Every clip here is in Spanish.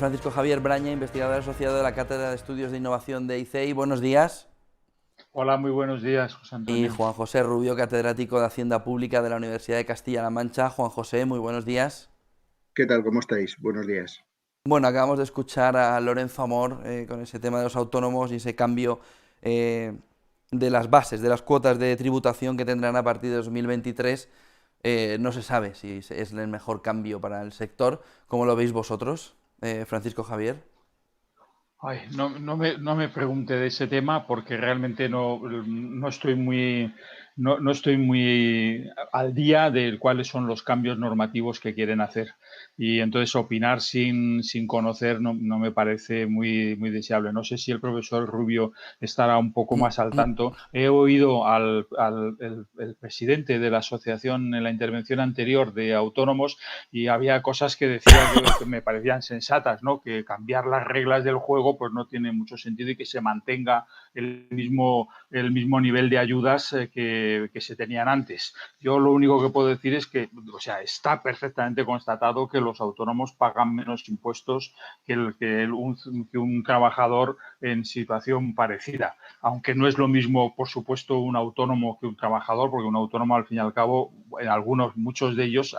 Francisco Javier Braña, investigador asociado de la Cátedra de Estudios de Innovación de ICEI. Buenos días. Hola, muy buenos días, José Y Antonio. Juan José Rubio, catedrático de Hacienda Pública de la Universidad de Castilla-La Mancha. Juan José, muy buenos días. ¿Qué tal? ¿Cómo estáis? Buenos días. Bueno, acabamos de escuchar a Lorenzo Amor con ese tema de los autónomos y ese cambio eh, de las bases, de las cuotas de tributación que tendrán a partir de 2023. No se sabe si es el mejor cambio para el sector. ¿Cómo lo veis vosotros, Francisco Javier? Ay, no me pregunte de ese tema porque realmente no estoy no estoy muy al día de cuáles son los cambios normativos que quieren hacer. Y entonces opinar sin conocer no me parece muy deseable. No sé si el profesor Rubio estará un poco más al tanto. He oído el presidente de la asociación en la intervención anterior de autónomos y había cosas que decía que me parecían sensatas, ¿no? Que cambiar las reglas del juego pues no tiene mucho sentido y que se mantenga el mismo nivel de ayudas que se tenían antes. Yo lo único que puedo decir es que, o sea, está perfectamente constatado que los autónomos pagan menos impuestos que un trabajador en situación parecida, aunque no es lo mismo, por supuesto, un autónomo que un trabajador, porque un autónomo, al fin y al cabo, en muchos de ellos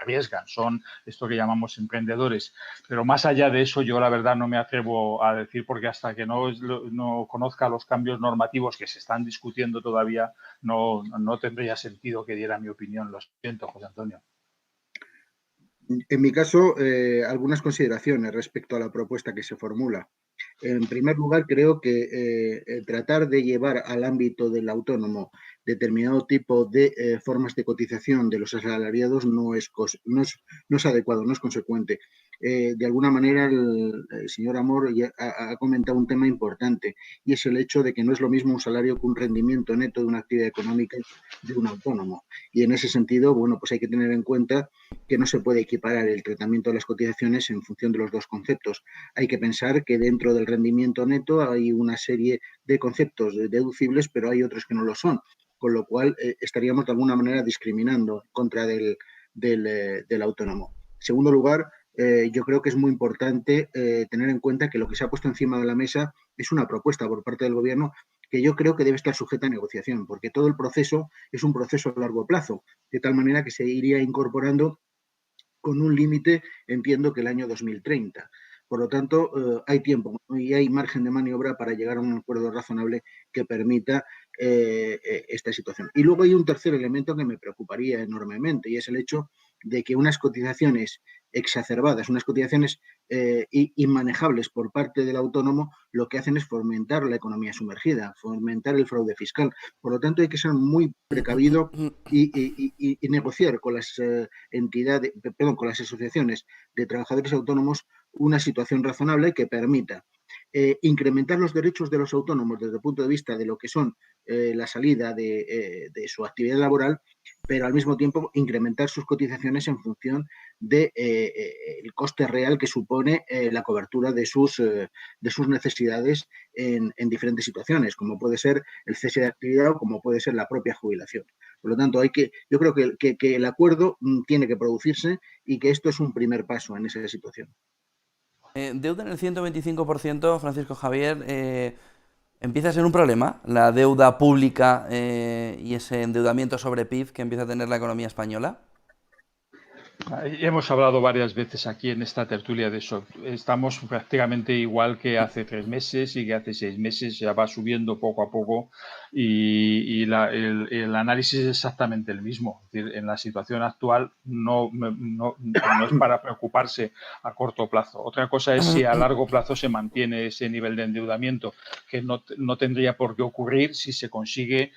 arriesgan, son esto que llamamos emprendedores. Pero más allá de eso, yo la verdad no me atrevo a decir, porque hasta que no conozca los cambios normativos que se están discutiendo todavía, no tendría sentido que diera mi opinión. Lo siento, José Antonio. En mi caso, algunas consideraciones respecto a la propuesta que se formula. En primer lugar, creo que tratar de llevar al ámbito del autónomo determinado tipo de formas de cotización de los asalariados no es adecuado, no es consecuente. De alguna manera, el señor Amor ya ha comentado un tema importante y es el hecho de que no es lo mismo un salario que un rendimiento neto de una actividad económica de un autónomo. Y en ese sentido, bueno, pues hay que tener en cuenta que no se puede equiparar el tratamiento de las cotizaciones en función de los dos conceptos. Hay que pensar que dentro del rendimiento neto hay una serie de conceptos deducibles, pero hay otros que no lo son, con lo cual estaríamos de alguna manera discriminando contra del autónomo. En segundo lugar, yo creo que es muy importante tener en cuenta que lo que se ha puesto encima de la mesa es una propuesta por parte del gobierno que yo creo que debe estar sujeta a negociación, porque todo el proceso es un proceso a largo plazo, de tal manera que se iría incorporando con un límite, entiendo que el año 2030. Por lo tanto, hay tiempo y hay margen de maniobra para llegar a un acuerdo razonable que permita esta situación. Y luego hay un tercer elemento que me preocuparía enormemente y es el hecho de que unas cotizaciones exacerbadas, unas cotizaciones inmanejables por parte del autónomo, lo que hacen es fomentar la economía sumergida, fomentar el fraude fiscal. Por lo tanto, hay que ser muy precavido y negociar con las con las asociaciones de trabajadores autónomos una situación razonable que permita incrementar los derechos de los autónomos desde el punto de vista de lo que son la salida de su actividad laboral, pero al mismo tiempo incrementar sus cotizaciones en función del coste real que supone la cobertura de sus necesidades en diferentes situaciones, como puede ser el cese de actividad o como puede ser la propia jubilación. Por lo tanto, yo creo que el acuerdo tiene que producirse y que esto es un primer paso en esa situación. Deuda en el 125%, Francisco Javier, empieza a ser un problema, la deuda pública y ese endeudamiento sobre PIB que empieza a tener la economía española. Hemos hablado varias veces aquí en esta tertulia de eso. Estamos prácticamente igual que hace 3 meses y que hace 6 meses, ya va subiendo poco a poco el análisis es exactamente el mismo. Es decir, en la situación actual no es para preocuparse a corto plazo. Otra cosa es si a largo plazo se mantiene ese nivel de endeudamiento, que no tendría por qué ocurrir si se consigue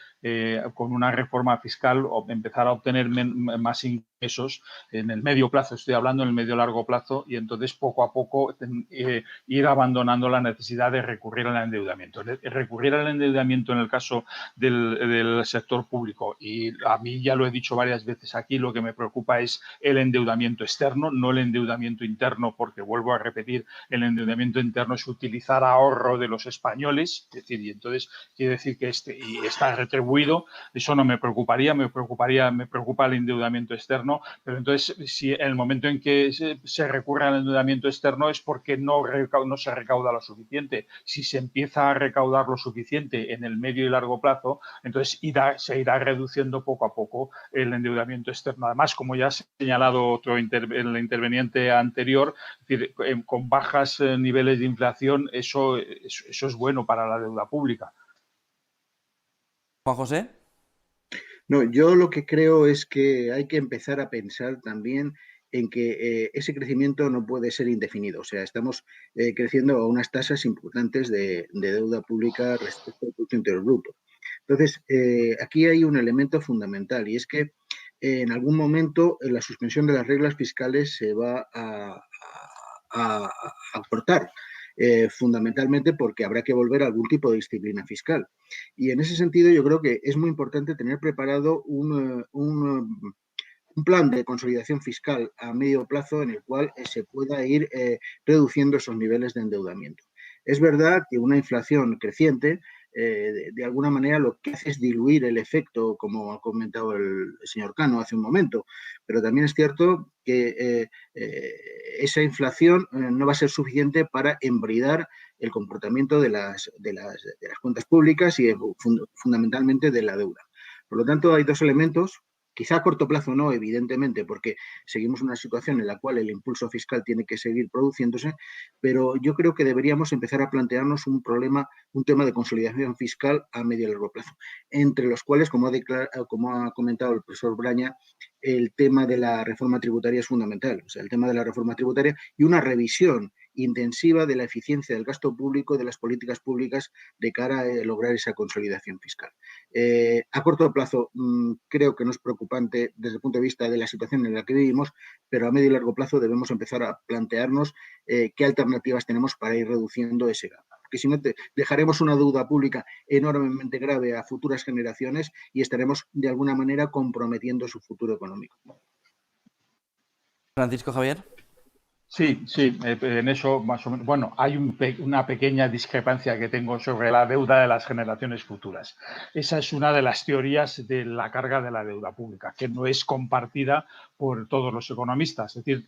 con una reforma fiscal o empezar a obtener más ingresos en el medio plazo, estoy hablando en el medio largo plazo, y entonces poco a poco ir abandonando la necesidad de recurrir al endeudamiento. Recurrir al endeudamiento en el caso del sector público, y a mí ya lo he dicho varias veces aquí, lo que me preocupa es el endeudamiento externo, no el endeudamiento interno, porque vuelvo a repetir, el endeudamiento interno es utilizar ahorro de los españoles, es decir, y entonces quiere decir que y está retribuido. Eso no me preocuparía, me preocupa el endeudamiento externo, pero entonces si en el momento en que se recurre al endeudamiento externo es porque no se recauda lo suficiente. Si se empieza a recaudar lo suficiente en el medio y largo plazo, entonces se irá reduciendo poco a poco el endeudamiento externo. Además, como ya ha señalado el interveniente anterior, es decir, con bajos niveles de inflación, eso es bueno para la deuda pública. Juan José. No, yo lo que creo es que hay que empezar a pensar también en que ese crecimiento no puede ser indefinido. O sea, estamos creciendo a unas tasas importantes de deuda pública respecto al Producto Interior Bruto. Entonces, aquí hay un elemento fundamental y es que en algún momento la suspensión de las reglas fiscales se va a cortar. Fundamentalmente porque habrá que volver a algún tipo de disciplina fiscal. Y en ese sentido yo creo que es muy importante tener preparado un plan de consolidación fiscal a medio plazo en el cual se pueda ir reduciendo esos niveles de endeudamiento. Es verdad que una inflación creciente de alguna manera lo que hace es diluir el efecto, como ha comentado el señor Cano hace un momento, pero también es cierto que esa inflación no va a ser suficiente para embridar el comportamiento de las cuentas públicas y fundamentalmente de la deuda. Por lo tanto, hay dos elementos. Quizá a corto plazo no, evidentemente, porque seguimos una situación en la cual el impulso fiscal tiene que seguir produciéndose, pero yo creo que deberíamos empezar a plantearnos un tema de consolidación fiscal a medio y largo plazo, entre los cuales, como ha comentado el profesor Braña, el tema de la reforma tributaria es fundamental, o sea, el tema de la reforma tributaria y una revisión intensiva de la eficiencia del gasto público, de las políticas públicas de cara a lograr esa consolidación fiscal. A corto plazo creo que no es preocupante desde el punto de vista de la situación en la que vivimos, pero a medio y largo plazo debemos empezar a plantearnos qué alternativas tenemos para ir reduciendo ese gap. Porque si no, dejaremos una deuda pública enormemente grave a futuras generaciones y estaremos de alguna manera comprometiendo su futuro económico. Francisco Javier. Sí, en eso más o menos. Bueno, hay una pequeña discrepancia que tengo sobre la deuda de las generaciones futuras. Esa es una de las teorías de la carga de la deuda pública, que no es compartida por todos los economistas. Es decir,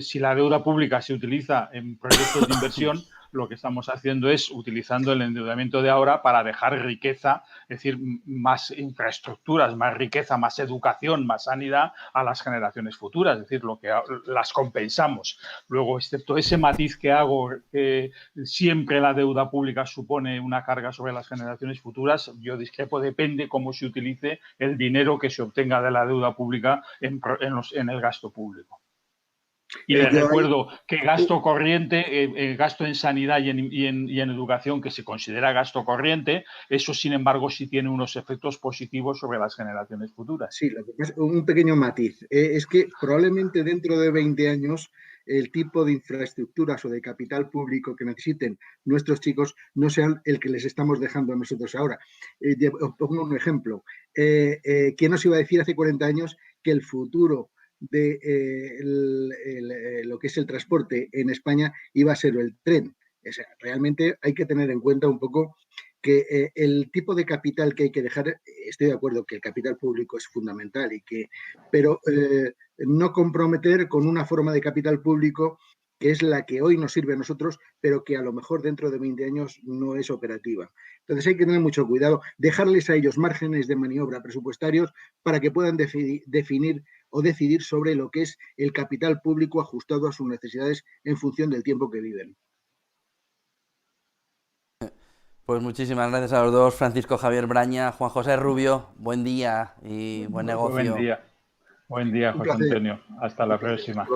si la deuda pública se utiliza en proyectos de inversión, lo que estamos haciendo es utilizando el endeudamiento de ahora para dejar riqueza, es decir, más infraestructuras, más riqueza, más educación, más sanidad a las generaciones futuras, es decir, lo que las compensamos. Luego, excepto ese matiz que hago, siempre la deuda pública supone una carga sobre las generaciones futuras, yo discrepo, depende cómo se utilice el dinero que se obtenga de la deuda pública en el gasto público. Y les recuerdo que gasto corriente, gasto en sanidad y en educación, que se considera gasto corriente, eso, sin embargo, sí tiene unos efectos positivos sobre las generaciones futuras. Sí, un pequeño matiz. Es que probablemente dentro de 20 años el tipo de infraestructuras o de capital público que necesiten nuestros chicos no sean el que les estamos dejando a nosotros ahora. Os pongo un ejemplo. ¿Quién nos iba a decir hace 40 años que el futuro de lo que es el transporte en España iba a ser el tren? O sea, realmente hay que tener en cuenta un poco que el tipo de capital que hay que dejar, estoy de acuerdo que el capital público es fundamental, pero no comprometer con una forma de capital público que es la que hoy nos sirve a nosotros, pero que a lo mejor dentro de 20 años no es operativa. Entonces hay que tener mucho cuidado, dejarles a ellos márgenes de maniobra presupuestarios para que puedan definir o decidir sobre lo que es el capital público ajustado a sus necesidades en función del tiempo que viven. Pues muchísimas gracias a los dos, Francisco Javier Braña, Juan José Rubio, buen día y buen negocio. Buen día, José Antonio. Hasta la próxima.